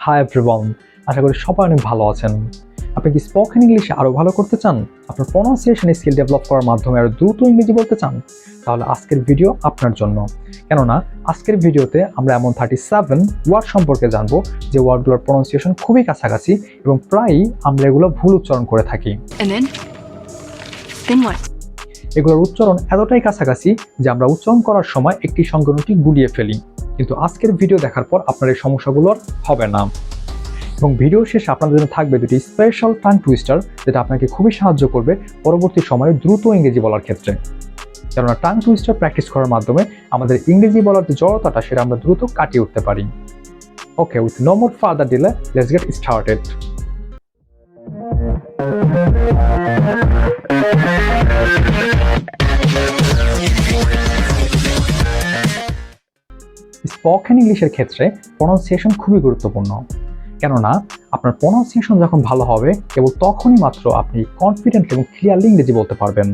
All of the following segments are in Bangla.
হাই এভরিওয়ান, আশা করি সবাই অনেক ভালো আছেন। আপনি কি স্পোকেন ইংলিশে আরও ভালো করতে চান? আপনার প্রনাউন্সিয়েশন স্কিল ডেভেলপ করার মাধ্যমে আরও দ্রুত ইংরেজি বলতে চান? তাহলে আজকের ভিডিও আপনার জন্য। কেননা আজকের ভিডিওতে আমরা এমন 37 ওয়ার্ড সম্পর্কে জানবো যে ওয়ার্ডগুলোর প্রনাউন্সিয়েশন খুবই কাছাকাছি এবং প্রায়ই আমরা এগুলো ভুল উচ্চারণ করে থাকি। এগুলোর উচ্চারণ এতটাই কাছাকাছি যে আমরা উচ্চারণ করার সময় একটি সঙ্গে অন্যটি গুলিয়ে ফেলি। কিন্তু আজকের ভিডিও দেখার পর আপনার এই সমস্যাগুলো আর হবে না। এবং ভিডিও শেষে আপনাদের জন্য থাকবে দুটি স্পেশাল টাং টুইস্টার, যেটা আপনাকে খুবই সাহায্য করবে পরবর্তী সময়ে দ্রুত ইংরেজি বলার ক্ষেত্রে। কেননা টাং টুইস্টার প্র্যাকটিস করার মাধ্যমে আমাদের ইংরেজি বলার যে জড়তাটা সেটা আমরা দ্রুত কাটিয়ে উঠতে পারি। Okay, with no more further delay, let's get started. Spoken ইংলিশের ক্ষেত্রে প্রনাউন্সিয়েশন খুবই গুরুত্বপূর্ণ। কেননা আপনার প্রনাউন্সিয়েশন যখন ভালো হবে কেবল তখনই মাত্র আপনি কনফিডেন্ট এবং ক্লিয়ারলি ইংরেজি বলতে পারবেন।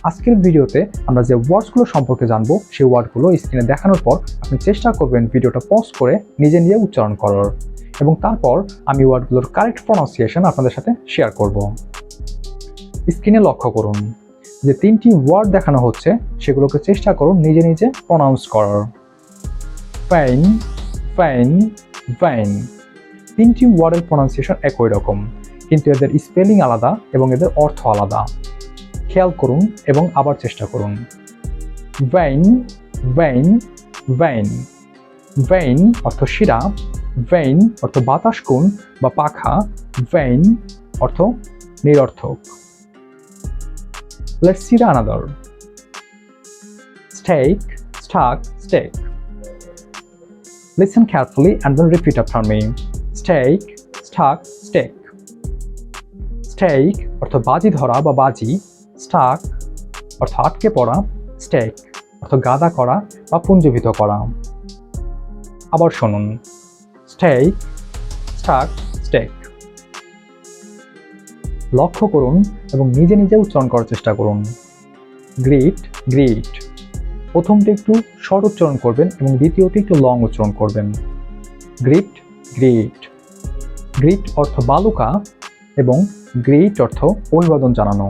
আজকের ভিডিওতে আমরা যে ওয়ার্ডসগুলো সম্পর্কে জানবো সেই ওয়ার্ডগুলো স্ক্রিনে দেখানোর পর আপনি চেষ্টা করবেন ভিডিওটা পজ করে নিজে নিজে উচ্চারণ করার, এবং তারপর আমি ওয়ার্ডগুলোর কারেক্ট প্রনাউন্সিয়েশন আপনাদের সাথে শেয়ার করব। স্ক্রিনে লক্ষ্য করুন যে তিনটি ওয়ার্ড দেখানো হচ্ছে, সেগুলোকে চেষ্টা করুন নিজে নিজে প্রনাউন্স করার। Fine, fine, fine. তিনটি ওয়ার্ডের প্রনাউন্সিয়েশন একই রকম, কিন্তু এদের স্পেলিং আলাদা এবং এদের অর্থ আলাদা। খেয়াল করুন এবং আবার চেষ্টা করুন। Vein, vein, vein. ভেইন অর্থ শিরা, ভেইন অর্থ বাতাস কোণ বা পাখা, ভেইন অর্থ নিরর্থক। Let's see the another. Steak, stuck, steak. Listen carefully and then repeat after me. Steak, stuck, steak. Steak অর্থ বাজি ধরা বা বাজি, stuck অর্থ আটকে পড়া, steak অর্থ গাদা করা বা পুঞ্জীভূত করা। আবার শুনুন, steak, stuck, steak. লক্ষ্য করুন এবং নিজে নিজে উচ্চারণ করার চেষ্টা করুন। Greet, greet. প্রথমটি একটু শর্ট উচ্চারণ করবেন এবং দ্বিতীয়টি একটু লং উচ্চারণ করবেন। Grit, grit. গ্রিট অর্থ বালুকা এবং গ্রিট অর্থ অভিবাদন জানানো।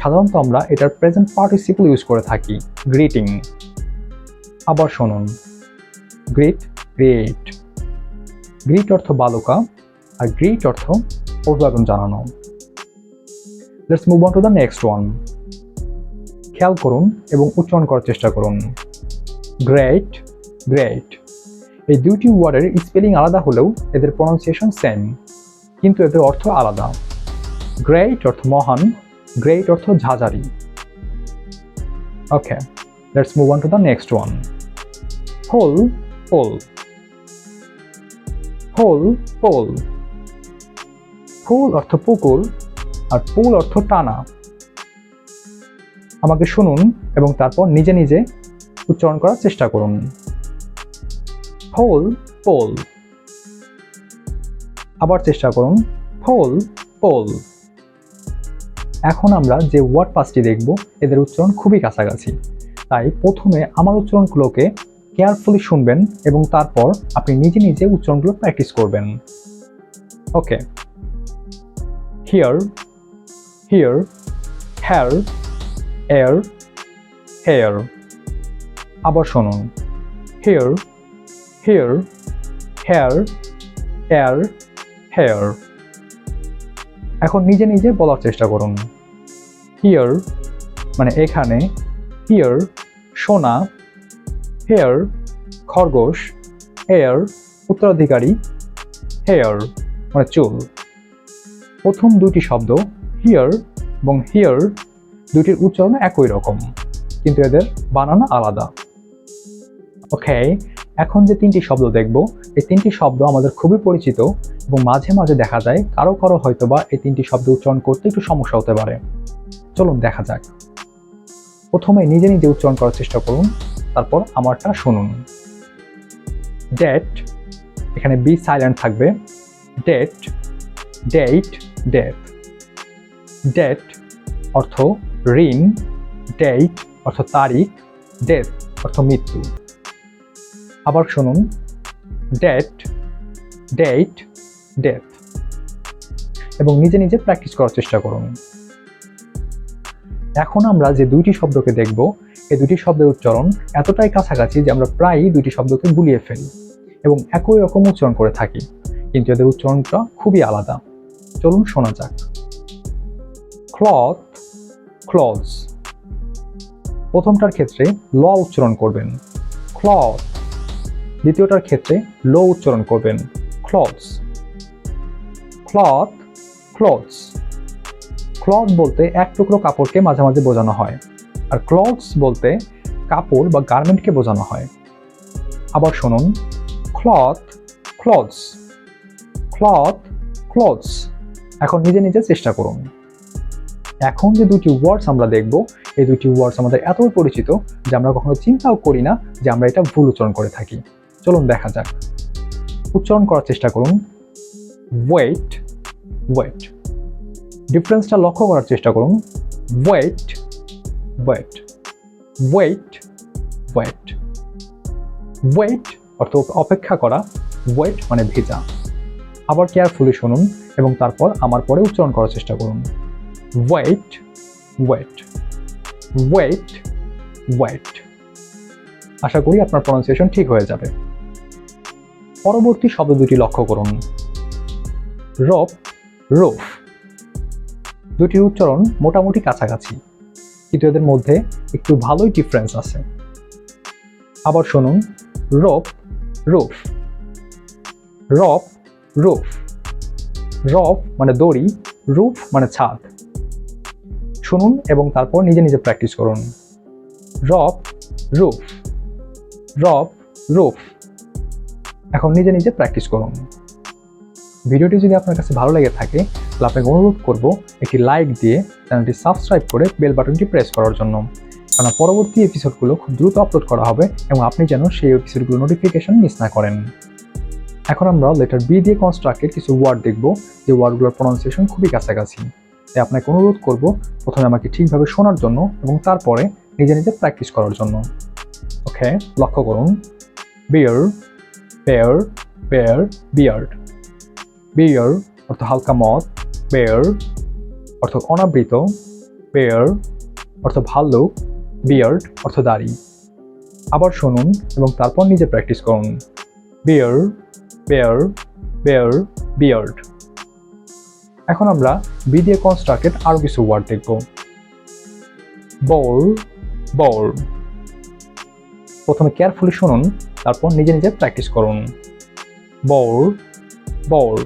সাধারণত আমরা এটার প্রেজেন্ট পার্টিসিপল ইউজ করে থাকি, গ্রিটিং। আবার শুনুন, গ্রিট, গ্রিট। গ্রিট অর্থ বালুকা আর গ্রিট অর্থ অভিবাদন জানানো। Let's move on to the next one. খেয়াল করুন এবং উচ্চারণ করার চেষ্টা করুন। Great, great. এই দুইটি ওয়ার্ডের স্পেলিং আলাদা হলেও এদের প্রনাউন্সিয়েশন সেম, কিন্তু এদের অর্থ আলাদা। গ্রেট অর্থ মহান, গ্রেট অর্থ ঝাঁঝারি। Okay, let's move on to the next one. Hole, pole. Hole, pole. Hole অর্থ পুকুর আর পুল অর্থ টানা। আমাকে শুনুন এবং তারপর নিজে নিজে উচ্চারণ করার চেষ্টা করুন। Hole, pole. আবার চেষ্টা করুন, হোল, পোল। এখন আমরা যে ওয়ার্ড পাঁচটি দেখব এদের উচ্চারণ খুবই কাছাকাছি, তাই প্রথমে আমার উচ্চারণগুলোকে কেয়ারফুলি শুনবেন এবং তারপর আপনি নিজে নিজে উচ্চারণগুলো প্র্যাকটিস করবেন। ওকে, here, here, hair, air, hair. আবার শুনুন, here, here, hair, air, hair. এখন নিজে নিজে বলার চেষ্টা করুন। here মানে এখানে, here সোনা, hair খরগোশ, air উত্তরাধিকারী, hair মানে চুল। প্রথম দুটি শব্দ হিয়ার এবং হিয়ার দুটির উচ্চারণ একই রকম, কিন্তু এদের বানান আলাদা। ওকে, এখন যে তিনটি শব্দ দেখব এই তিনটি শব্দ আমাদের খুবই পরিচিত এবং মাঝে মাঝে দেখা যায় কারো কারো হয়তোবা এই তিনটি শব্দ উচ্চারণ করতে একটু সমস্যা হতে পারে। চলুন দেখা যাক। প্রথমে নিজে নিজে উচ্চারণ করার চেষ্টা করুন, তারপর আমারটা শুনুন। ডেট, এখানে বি সাইলেন্ট থাকবে। Debt, debt, debt. ডেট অর্থ ঋণ, ডেট অর্থ তারিখ, ডেথ অর্থ মৃত্যু। আবার শুনুন, ডেট, ডেট, ডেথ। এবং নিজে নিজে প্র্যাকটিস করার চেষ্টা করুন। এখন আমরা যে দুইটি শব্দকে দেখব, এই দুটি শব্দের উচ্চারণ এতটাই কাছাকাছি যে আমরা প্রায়ই দুটি শব্দকে গুলিয়ে ফেলি এবং একই রকম উচ্চারণ করে থাকি, কিন্তু এদের উচ্চারণটা খুবই আলাদা। চলুন শোনা যাক। Cloth, clothes. প্রথমটার ক্ষেত্রে ল উচ্চারণ করবেন, ক্লথ। দ্বিতীয়টার ক্ষেত্রে লো উচ্চারণ করবেন, ক্লথস, ক্লথ, ক্লথস। ক্লথ বলতে এক টুকরো কাপড়কে মাঝে মাঝে বোঝানো হয়, আর ক্লথস বলতে কাপড় বা গার্মেন্টকে বোঝানো হয়। আবার শুনুন, ক্লথ, ক্লথস, ক্লথ, ক্লথস। এখন নিজে নিজে চেষ্টা করুন। এখন যে দুটি ওয়ার্ডস আমরা দেখব, এই দুটি ওয়ার্ডস আমাদের এতই পরিচিত যে আমরা কখনো চিন্তাও করি না যে আমরা এটা ভুল উচ্চারণ করে থাকি। চলুন দেখা যাক। উচ্চারণ করার চেষ্টা করুন। Wait, weight. ডিফারেন্সটা লক্ষ্য করার চেষ্টা করুন। Wait, wait, wait, wait. Wait অর্থ অপেক্ষা করা, ওয়েট মানে ভেজা। আবার কেয়ারফুলি শুনুন এবং তারপর আমার পরে উচ্চারণ করার চেষ্টা করুন। Wait, wait, wait, weight. আশা করি আপনার প্রনাউন্সিয়েশন ঠিক হয়ে যাবে। পরবর্তী শব্দ দুটি লক্ষ্য করুন। Rope, roof. দুটির উচ্চারণ মোটামুটি কাছাকাছি, কিন্তু এদের মধ্যে একটু ভালোই ডিফারেন্স আছে। আবার শুনুন। Rope, roof, rope, roof. Rope মানে দড়ি, রুফ মানে ছাদ। শুনুন এবং তারপর নিজে নিজে প্র্যাকটিস করুন। রপ, রুফ, রপ, রুফ। এখন নিজে নিজে প্র্যাকটিস করুন। ভিডিওটি যদি আপনার কাছে ভালো লেগে থাকে তাহলে আপনাকে অনুরোধ করব একটি লাইক দিয়ে চ্যানেলটি সাবস্ক্রাইব করে বেল বাটনটি প্রেস করার জন্য, কারণ পরবর্তী এপিসোডগুলো খুব দ্রুত আপলোড করা হবে এবং আপনি যেন সেই এপিসোডগুলো নোটিফিকেশন মিস না করেন। এখন আমরা লেটার বি দিয়ে কনস্ট্রাক্টেড কিছু ওয়ার্ড দেখব যে ওয়ার্ডগুলোর প্রনাউন্সিয়েশন খুবই কাছাকাছি। তাই আপনাকে অনুরোধ করব প্রথমে আমাকে ঠিকভাবে শোনার জন্য এবং তারপরে নিজে নিজে প্র্যাকটিস করার জন্য। ওকে, লক্ষ্য করুন। বিয়ার, পেয়ার, পেয়ার, বিয়ার্ড। বিয়ার অর্থ হালকা মদ, বেয়ার অর্থ অনাবৃত, পেয়ার অর্থ ভাল্লুক, বিয়ার্ড অর্থ দাড়ি। আবার শুনুন এবং তারপর নিজে প্র্যাকটিস করুন। বিয়ার, পেয়ার, বেয়ার, বিয়ার্ড। এখন আমরা বি দিয়ে কনস্ট্রাক্টেড আরও কিছু ওয়ার্ড দেখব। Bore, bore. প্রথমে কেয়ারফুলি শুনুন, তারপর নিজে নিজে প্র্যাকটিস করুন। Bore, bore,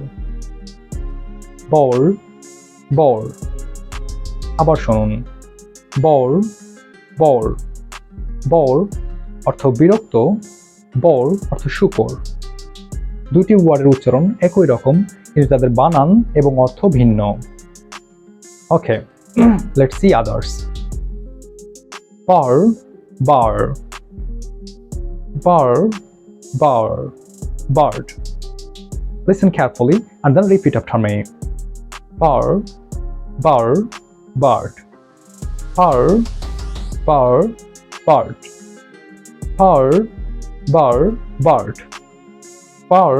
bore, bore. আবার শুনুন। বোর, বোর, বোর অর্থ বিরক্ত, বোর অর্থ শূকর। দুটি ওয়ার্ডের উচ্চারণ একই রকম, কিন্তু তাদের বানান এবং অর্থ ভিন্ন। Okay, let's see others. Bar, bar, bar, bar, bird. Listen carefully and then repeat after me. Bar, bar, bird. Bar, bar, bird. Bar, bar, bird. বার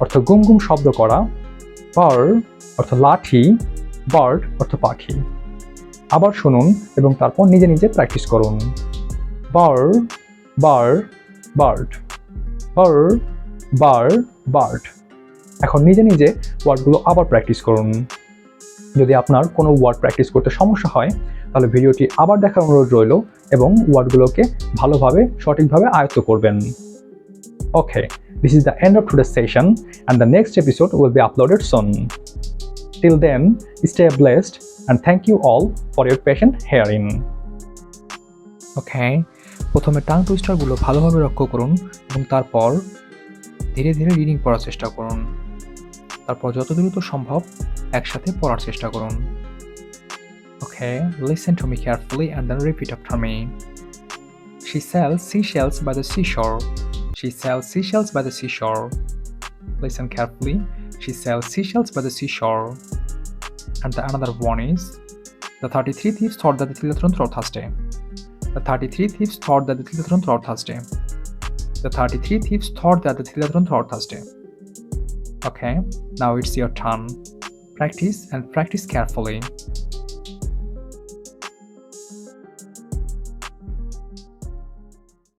অর্থ গুম গুম শব্দ করা, বার অর্থ লাঠি, বার্ড অর্থ পাখি। আবার শুনুন এবং তারপর নিজে নিজে প্র্যাকটিস করুন। বার, বার, বার্ড, বার, বার, বার্ড। এখন নিজে নিজে ওয়ার্ডগুলো আবার প্র্যাকটিস করুন। যদি আপনার কোনো ওয়ার্ড প্র্যাকটিস করতে সমস্যা হয় তাহলে ভিডিওটি আবার দেখার অনুরোধ রইল এবং ওয়ার্ডগুলোকে ভালোভাবে সঠিকভাবে আয়ত্ত করবেন। ওকে, this is the end of today's session and the next episode will be uploaded soon. Till then, stay blessed and thank you all for your patient hearing. Okay, প্রথমে টাং টুইস্টারগুলো ভালোভাবে লক্ষ্য করুন এবং তারপর ধীরে ধীরে রিডিং পড়ার চেষ্টা করুন। তারপর যত দ্রুত সম্ভব একসাথে পড়ার চেষ্টা করুন। Okay, listen to me carefully and then repeat after me. She sells seashells by the seashore. She sells seashells by the seashore. Listen carefully. She sells seashells by the seashore. And the another one is, the 33 thieves thought that the Thilatron throughout Thursday. The 33 thieves thought that the Thilatron throughout Thursday. The 33 thieves thought that the Thilatron throughout Thursday. Okay, now it's your turn. Practice and practice carefully.